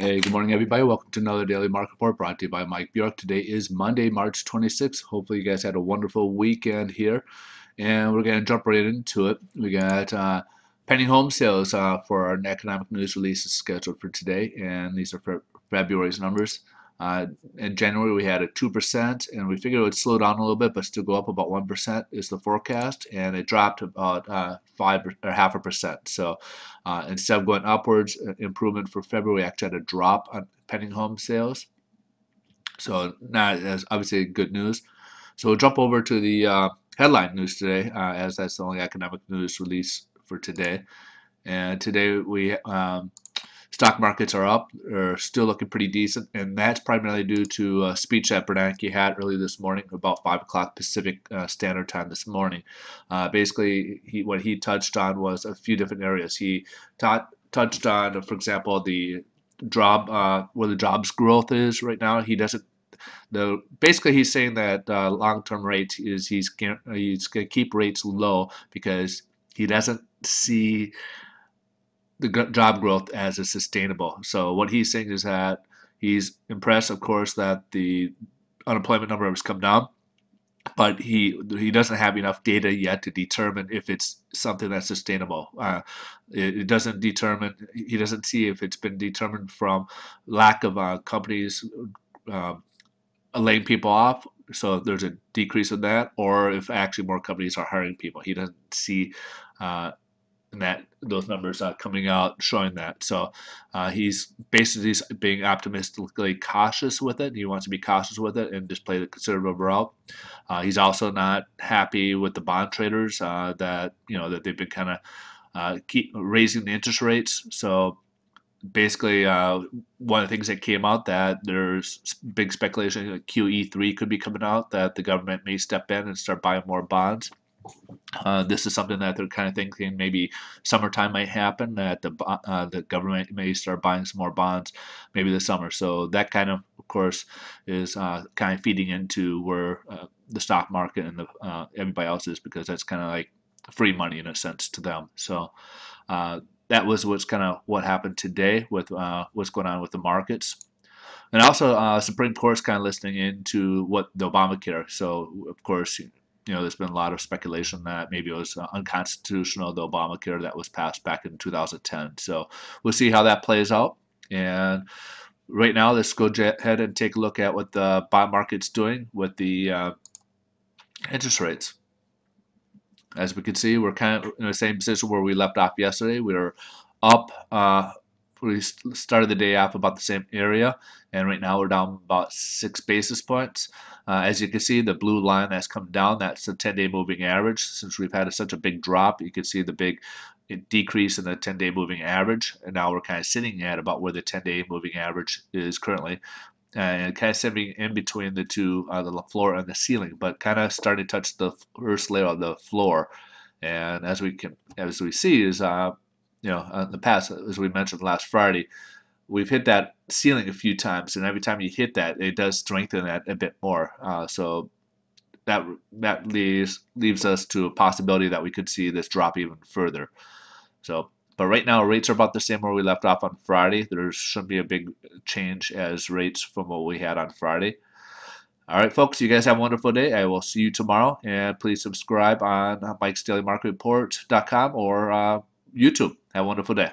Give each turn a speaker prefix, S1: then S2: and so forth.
S1: Hey, good morning, everybody. Welcome to another Daily Market Report brought to you by Mike Bjork. Today is Monday, March 26th. Hopefully, you guys had a wonderful weekend here, and we're going to jump right into it. We got pending home sales for our economic news releases scheduled for today, and these are for February's numbers. In January, we had a 2%, and we figured it would slow down a little bit, but still go up about 1% is the forecast, and it dropped about 5 or half a percent. So instead of going upwards, improvement for February actually had a drop on pending home sales. So not as obviously good news. So we'll jump over to the headline news today, as that's the only economic news release for today. And today we stock markets are up, are still looking pretty decent, and that's primarily due to a speech that Bernanke had early this morning, about 5 o'clock Pacific Standard Time this morning. Basically, what he touched on was a few different areas. He touched on, for example, the job where the jobs growth is right now. He doesn't. Basically, he's saying that long-term rates is he's going to keep rates low because he doesn't see the job growth as a sustainable. So what he's saying is that he's impressed, of course, that the unemployment number has come down, but he doesn't have enough data yet to determine if it's something that's sustainable. It doesn't determine. He doesn't see if it's been determined from lack of companies laying people off. So there's a decrease in that, or if actually more companies are hiring people. He doesn't see that those numbers coming out showing that. So he's basically being optimistically cautious with it. He wants to be cautious with it and just play the conservative route. He's also not happy with the bond traders that they've been kind of keep raising the interest rates. So basically, one of the things that came out that there's big speculation that QE3 could be coming out, that the government may step in and start buying more bonds. This is something that they're kind of thinking maybe summertime might happen, that the government may start buying some more bonds maybe this summer. So that kind of course, is kind of feeding into where the stock market and everybody else is, because that's kind of like free money in a sense to them. So that was what happened today with what's going on with the markets. And also, Supreme Court's kind of listening into what the Obamacare. So, of course, there's been a lot of speculation that maybe it was unconstitutional, the Obamacare that was passed back in 2010. So we'll see how that plays out. And right now, let's go ahead and take a look at what the bond market's doing with the interest rates. As we can see, we're kind of in the same position where we left off yesterday. We were up. We started the day off about the same area, and right now we're down about 6 basis points. As you can see, the blue line that's come down, that's the 10-day moving average. Since we've had such a big drop, you can see the big decrease in the 10-day moving average, and now we're kind of sitting at about where the 10-day moving average is currently. And kind of sitting in between the two, the floor and the ceiling, but kind of starting to touch the first layer of the floor. And as we see is in the past, as we mentioned last Friday, we've hit that ceiling a few times, and every time you hit that, it does strengthen that a bit more. So that leaves us to a possibility that we could see this drop even further. So, but right now, rates are about the same where we left off on Friday. There shouldn't be a big change as rates from what we had on Friday. All right, folks, you guys have a wonderful day. I will see you tomorrow, and please subscribe on Mike'sDailyMarketReport.com or YouTube. Have a wonderful day.